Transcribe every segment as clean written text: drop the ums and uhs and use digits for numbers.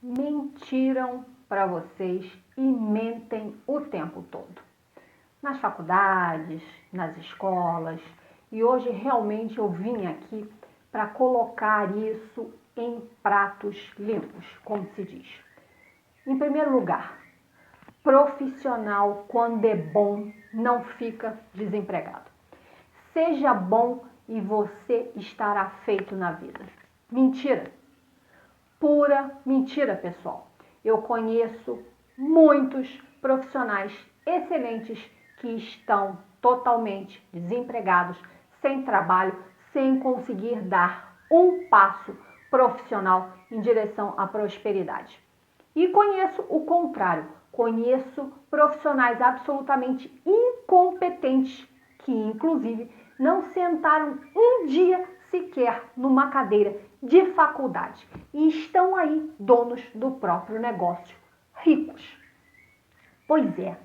mentiram para vocês e mentem o tempo todo. Nas faculdades, nas escolas, e hoje realmente eu vim aqui para colocar isso em pratos limpos, como se diz. Em primeiro lugar, profissional, quando é bom, não fica desempregado. Seja bom e você estará feito na vida. Mentira. Pura mentira, pessoal. Eu conheço muitos profissionais excelentes que estão totalmente desempregados, sem trabalho, sem conseguir dar um passo profissional em direção à prosperidade. E conheço o contrário. Conheço profissionais absolutamente incompetentes que, inclusive, não sentaram um dia sequer numa cadeira de faculdade e estão aí donos do próprio negócio, ricos. Pois é,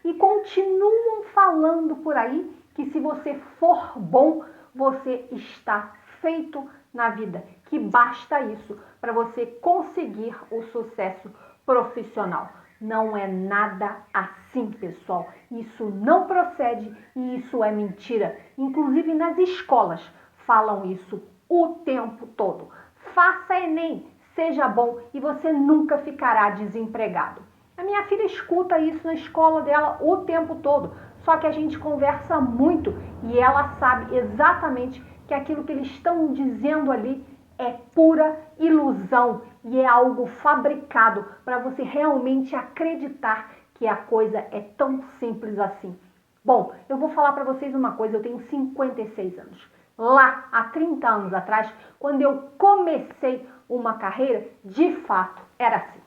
e continuam falando por aí que se você for bom, você está feito na vida, que basta isso para você conseguir o sucesso profissional. Não é nada assim, pessoal. Isso não procede e isso é mentira. Inclusive nas escolas falam isso o tempo todo. Faça Enem, seja bom e você nunca ficará desempregado. A minha filha escuta isso na escola dela o tempo todo. Só que a gente conversa muito e ela sabe exatamente que aquilo que eles estão dizendo ali é pura ilusão e é algo fabricado para você realmente acreditar que a coisa é tão simples assim. Bom, eu vou falar para vocês uma coisa, eu tenho 56 anos. Lá, há 30 anos atrás, quando eu comecei uma carreira, de fato, era assim.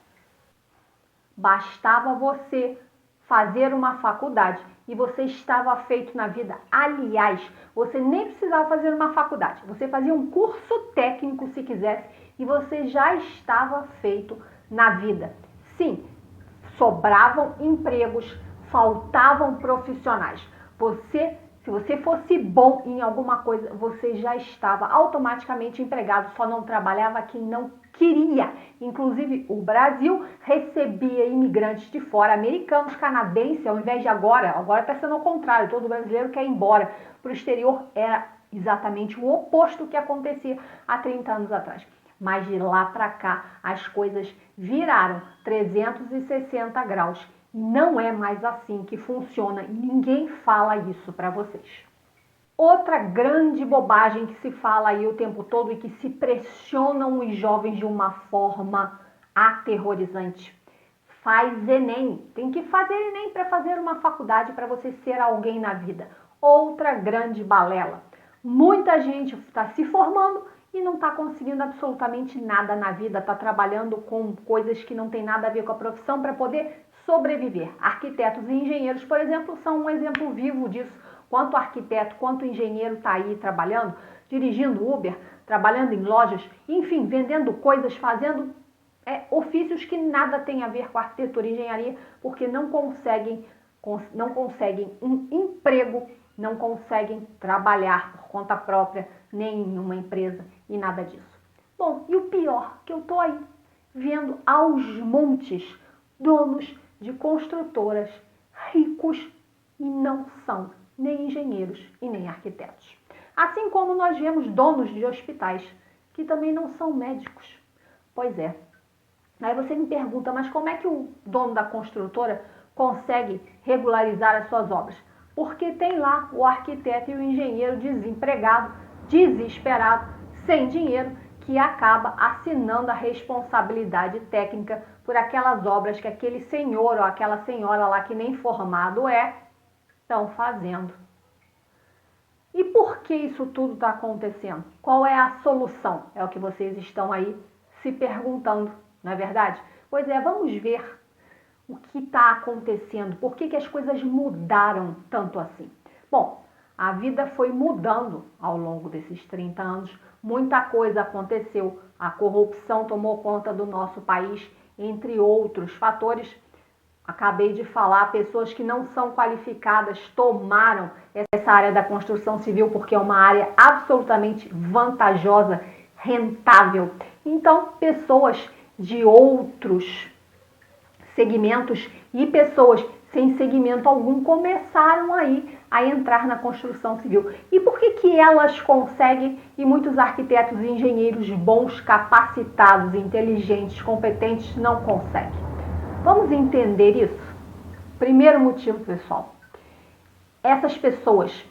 Bastava você fazer uma faculdade e você estava feito na vida. Aliás, você nem precisava fazer uma faculdade. Você fazia um curso técnico se quisesse e você já estava feito na vida. Sim, sobravam empregos, faltavam profissionais. Se você fosse bom em alguma coisa, você já estava automaticamente empregado, só não trabalhava quem não queria. Inclusive, o Brasil recebia imigrantes de fora, americanos, canadenses, ao invés de agora está sendo ao contrário, todo brasileiro quer ir embora para o exterior. Era exatamente o oposto do que acontecia há 30 anos atrás. Mas de lá para cá, as coisas viraram 360 graus. Não é mais assim que funciona e ninguém fala isso para vocês. Outra grande bobagem que se fala aí o tempo todo e que se pressionam os jovens de uma forma aterrorizante. Faz Enem. Tem que fazer Enem para fazer uma faculdade para você ser alguém na vida. Outra grande balela. Muita gente está se formando e não está conseguindo absolutamente nada na vida, está trabalhando com coisas que não tem nada a ver com a profissão para poder sobreviver. Arquitetos e engenheiros, por exemplo, são um exemplo vivo disso. Quanto arquiteto, quanto engenheiro está aí trabalhando, dirigindo Uber, trabalhando em lojas, enfim, vendendo coisas, fazendo ofícios que nada tem a ver com arquitetura e engenharia, porque não conseguem um emprego, não conseguem trabalhar por conta própria, nem em uma empresa e nada disso. Bom, e o pior, que eu estou aí vendo aos montes donos de construtoras ricos e não são nem engenheiros e nem arquitetos. Assim como nós vemos donos de hospitais que também não são médicos. Pois é. Aí você me pergunta, mas como é que o dono da construtora consegue regularizar as suas obras? Porque tem lá o arquiteto e o engenheiro desempregado, desesperado, sem dinheiro, que acaba assinando a responsabilidade técnica por aquelas obras que aquele senhor ou aquela senhora lá que nem formado estão fazendo. E por que isso tudo está acontecendo? Qual é a solução? É o que vocês estão aí se perguntando, não é verdade? Pois é, vamos ver o que está acontecendo, por que as coisas mudaram tanto assim. Bom, a vida foi mudando ao longo desses 30 anos, muita coisa aconteceu, a corrupção tomou conta do nosso país, entre outros fatores. Acabei de falar, pessoas que não são qualificadas tomaram essa área da construção civil porque é uma área absolutamente vantajosa, rentável. Então, pessoas de outros segmentos e pessoas sem segmento algum começaram aí a entrar na construção civil. E por que elas conseguem e muitos arquitetos e engenheiros bons, capacitados, inteligentes, competentes não conseguem? Vamos entender isso? Primeiro motivo, pessoal. Essas pessoas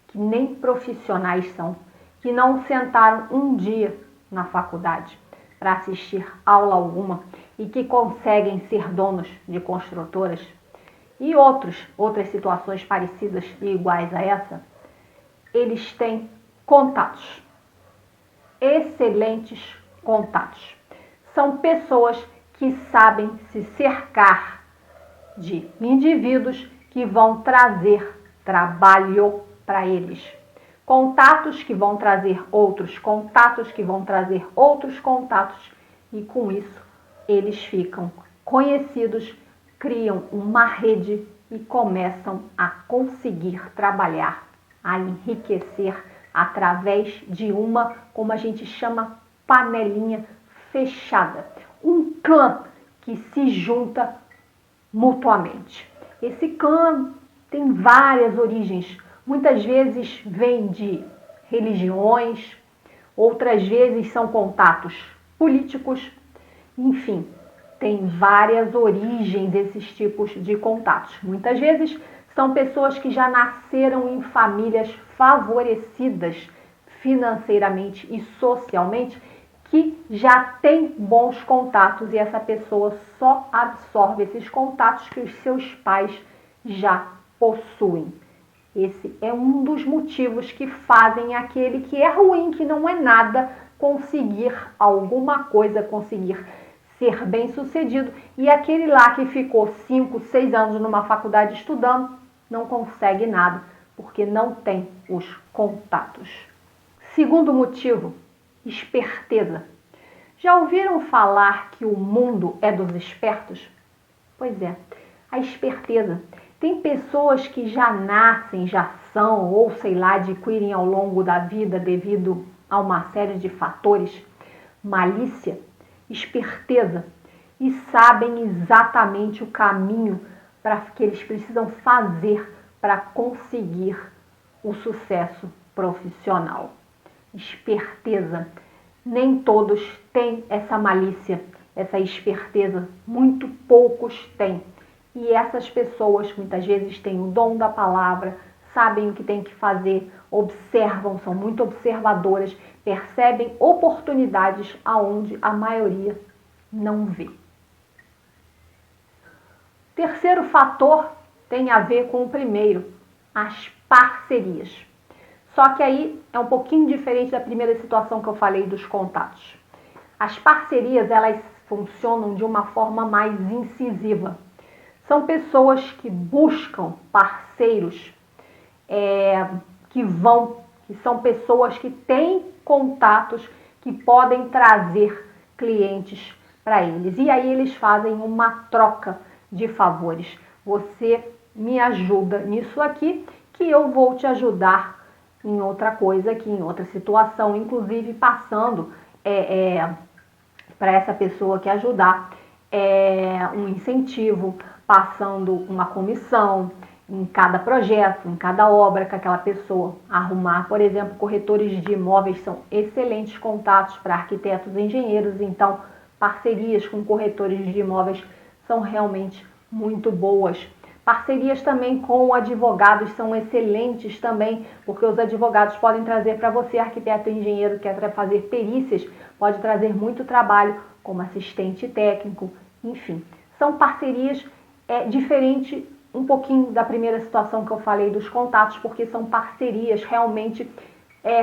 que nem profissionais são, que não sentaram um dia na faculdade para assistir aula alguma e que conseguem ser donos de construtoras e outras situações parecidas e iguais a essa, eles têm contatos, excelentes contatos. São pessoas que sabem se cercar de indivíduos que vão trazer trabalho para eles. Contatos que vão trazer outros contatos, que vão trazer outros contatos, e com isso eles ficam conhecidos, criam uma rede e começam a conseguir trabalhar, a enriquecer através de uma, como a gente chama, panelinha fechada. Um clã que se junta mutuamente. Esse clã tem várias origens. Muitas vezes vem de religiões, outras vezes são contatos políticos, enfim, tem várias origens esses tipos de contatos. Muitas vezes são pessoas que já nasceram em famílias favorecidas financeiramente e socialmente, que já tem bons contatos e essa pessoa só absorve esses contatos que os seus pais já possuem. Esse é um dos motivos que fazem aquele que é ruim, que não é nada, conseguir alguma coisa, conseguir ser bem-sucedido, e aquele lá que ficou 5, 6 anos numa faculdade estudando, não consegue nada, porque não tem os contatos. Segundo motivo, esperteza. Já ouviram falar que o mundo é dos espertos? Pois é, a esperteza. Tem pessoas que já nascem, já são, ou sei lá, adquirem ao longo da vida devido a uma série de fatores, malícia, esperteza, e sabem exatamente o caminho para que eles precisam fazer para conseguir o sucesso profissional. Esperteza. Nem todos têm essa malícia, essa esperteza, muito poucos têm. E essas pessoas muitas vezes têm o dom da palavra, sabem o que tem que fazer, observam, são muito observadoras, percebem oportunidades aonde a maioria não vê. Terceiro fator tem a ver com o primeiro, as parcerias. Só que aí é um pouquinho diferente da primeira situação que eu falei dos contatos. As parcerias, elas funcionam de uma forma mais incisiva. São pessoas que buscam parceiros, que são pessoas que têm contatos, que podem trazer clientes para eles. E aí eles fazem uma troca de favores. Você me ajuda nisso aqui, que eu vou te ajudar em outra coisa aqui, em outra situação, inclusive passando para essa pessoa que ajudar um incentivo, passando uma comissão em cada projeto, em cada obra que aquela pessoa arrumar. Por exemplo, corretores de imóveis são excelentes contatos para arquitetos e engenheiros, então parcerias com corretores de imóveis são realmente muito boas. Parcerias também com advogados são excelentes também, porque os advogados podem trazer para você, arquiteto e engenheiro que quer fazer perícias, pode trazer muito trabalho como assistente técnico, enfim. São parcerias diferentes um pouquinho da primeira situação que eu falei dos contatos, porque são parcerias realmente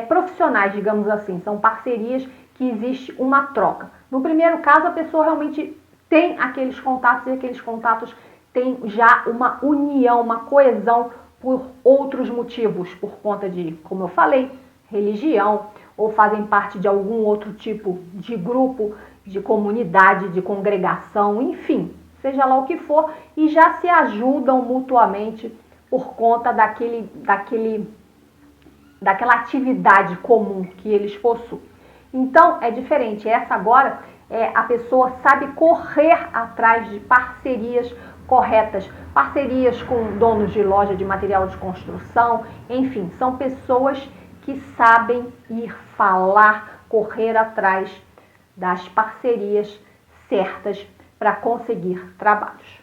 profissionais, digamos assim. São parcerias que existe uma troca. No primeiro caso, a pessoa realmente tem aqueles contatos e aqueles contatos têm já uma união, uma coesão por outros motivos, por conta de, como eu falei, religião, ou fazem parte de algum outro tipo de grupo, de comunidade, de congregação, enfim, seja lá o que for, e já se ajudam mutuamente por conta daquela atividade comum que eles possuem. Então, é diferente. Essa agora A pessoa sabe correr atrás de parcerias corretas, parcerias com donos de loja de material de construção, enfim, são pessoas que sabem ir falar, correr atrás das parcerias certas para conseguir trabalhos.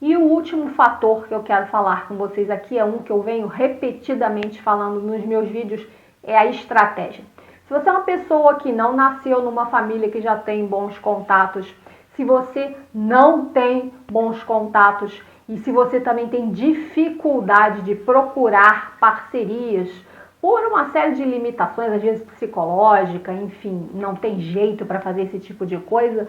E o último fator que eu quero falar com vocês aqui é um que eu venho repetidamente falando nos meus vídeos, é a estratégia. Se você é uma pessoa que não nasceu numa família que já tem bons contatos, se você não tem bons contatos e se você também tem dificuldade de procurar parcerias por uma série de limitações, às vezes psicológica, enfim, não tem jeito para fazer esse tipo de coisa,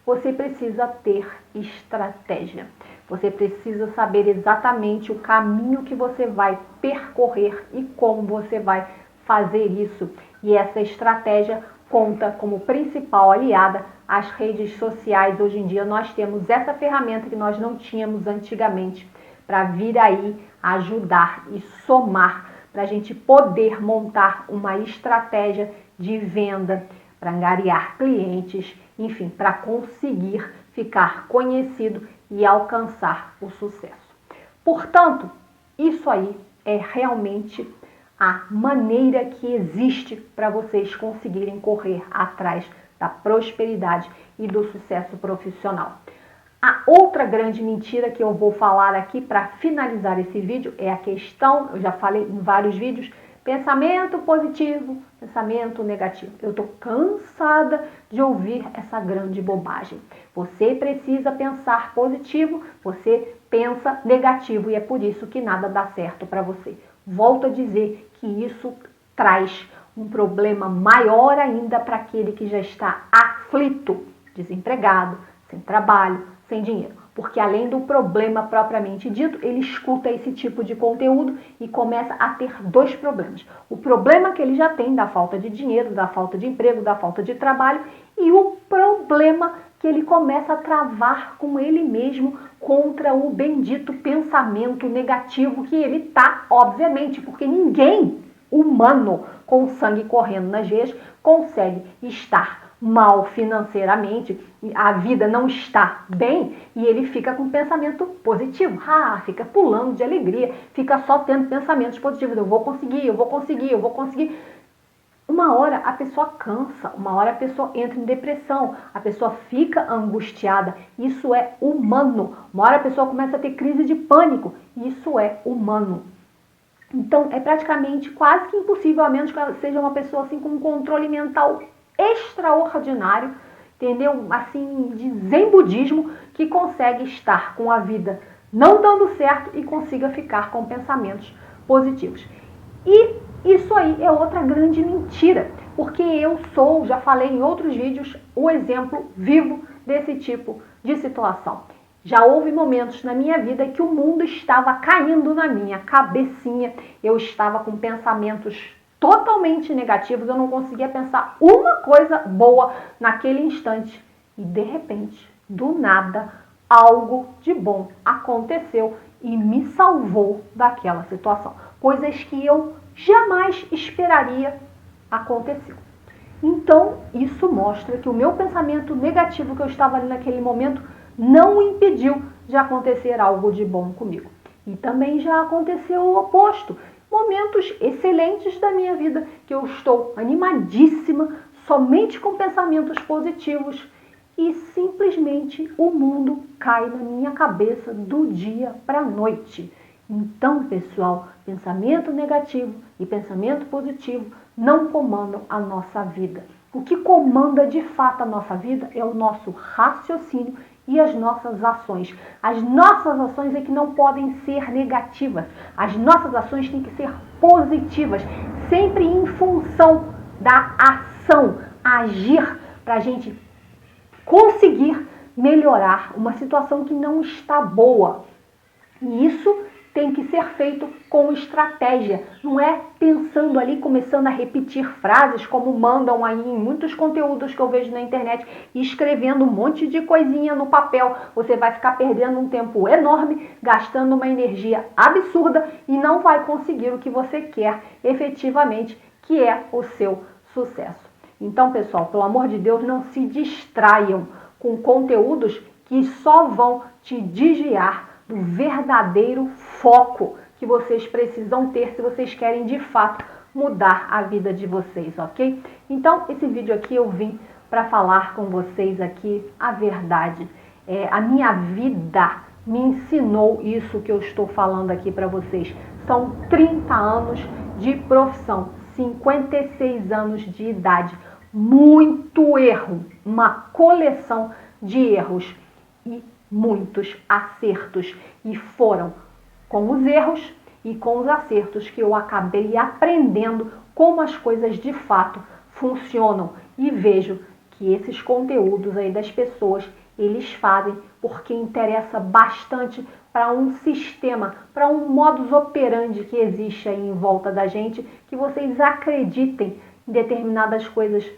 você precisa ter estratégia. Você precisa saber exatamente o caminho que você vai percorrer e como você vai fazer isso. E essa estratégia conta como principal aliada as redes sociais. Hoje em dia nós temos essa ferramenta que nós não tínhamos antigamente para vir aí ajudar e somar para a gente poder montar uma estratégia de venda, para angariar clientes, enfim, para conseguir ficar conhecido e alcançar o sucesso. Portanto, isso aí é realmente a maneira que existe para vocês conseguirem correr atrás da prosperidade e do sucesso profissional. A outra grande mentira que eu vou falar aqui para finalizar esse vídeo é a questão, eu já falei em vários vídeos, pensamento positivo, pensamento negativo. Eu estou cansada de ouvir essa grande bobagem. Você precisa pensar positivo, você pensa negativo e é por isso que nada dá certo para você. Volto a dizer que isso traz um problema maior ainda para aquele que já está aflito, desempregado, sem trabalho, sem dinheiro. Porque além do problema propriamente dito, ele escuta esse tipo de conteúdo e começa a ter dois problemas. O problema que ele já tem da falta de dinheiro, da falta de emprego, da falta de trabalho e o problema que ele começa a travar com ele mesmo contra o bendito pensamento negativo que ele tá, obviamente, porque ninguém humano com sangue correndo nas veias consegue estar mal financeiramente, a vida não está bem e ele fica com pensamento positivo, fica pulando de alegria, fica só tendo pensamentos positivos, eu vou conseguir, eu vou conseguir, eu vou conseguir. Uma hora a pessoa cansa, uma hora a pessoa entra em depressão, a pessoa fica angustiada, isso é humano. Uma hora a pessoa começa a ter crise de pânico, isso é humano. Então é praticamente quase que impossível, a menos que ela seja uma pessoa assim com um controle mental extraordinário, entendeu? Assim, de zen budismo, que consegue estar com a vida não dando certo e consiga ficar com pensamentos positivos. E isso aí é outra grande mentira, porque eu sou, já falei em outros vídeos, o exemplo vivo desse tipo de situação. Já houve momentos na minha vida que o mundo estava caindo na minha cabecinha, eu estava com pensamentos totalmente negativos, eu não conseguia pensar uma coisa boa naquele instante. E de repente, do nada, algo de bom aconteceu e me salvou daquela situação. Coisas que eu jamais esperaria aconteceu. Então, isso mostra que o meu pensamento negativo que eu estava ali naquele momento não impediu de acontecer algo de bom comigo. E também já aconteceu o oposto. Momentos excelentes da minha vida, que eu estou animadíssima, somente com pensamentos positivos e simplesmente o mundo cai na minha cabeça do dia para a noite. Então, pessoal, pensamento negativo e pensamento positivo não comandam a nossa vida. O que comanda de fato a nossa vida é o nosso raciocínio e as nossas ações. As nossas ações é que não podem ser negativas. As nossas ações têm que ser positivas, sempre em função da ação, agir para a gente conseguir melhorar uma situação que não está boa. E isso tem que ser feito com estratégia, não é pensando ali, começando a repetir frases como mandam aí em muitos conteúdos que eu vejo na internet e escrevendo um monte de coisinha no papel. Você vai ficar perdendo um tempo enorme, gastando uma energia absurda e não vai conseguir o que você quer efetivamente, que é o seu sucesso. Então, pessoal, pelo amor de Deus, não se distraiam com conteúdos que só vão te desviar do verdadeiro foco que vocês precisam ter se vocês querem de fato mudar a vida de vocês, ok? Então, esse vídeo aqui eu vim para falar com vocês aqui a verdade. A minha vida me ensinou isso que eu estou falando aqui para vocês. São 30 anos de profissão, 56 anos de idade, muito erro, uma coleção de erros e muitos acertos. E foram com os erros e com os acertos que eu acabei aprendendo como as coisas de fato funcionam. E vejo que esses conteúdos aí das pessoas, eles fazem porque interessa bastante para um sistema, para um modus operandi que existe aí em volta da gente, que vocês acreditem em determinadas coisas.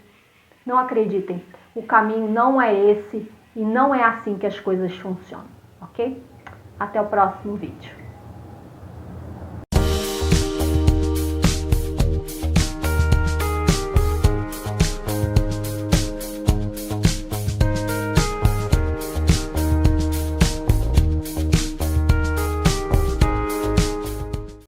Não acreditem, o caminho não é esse e não é assim que as coisas funcionam, ok? Até o próximo vídeo.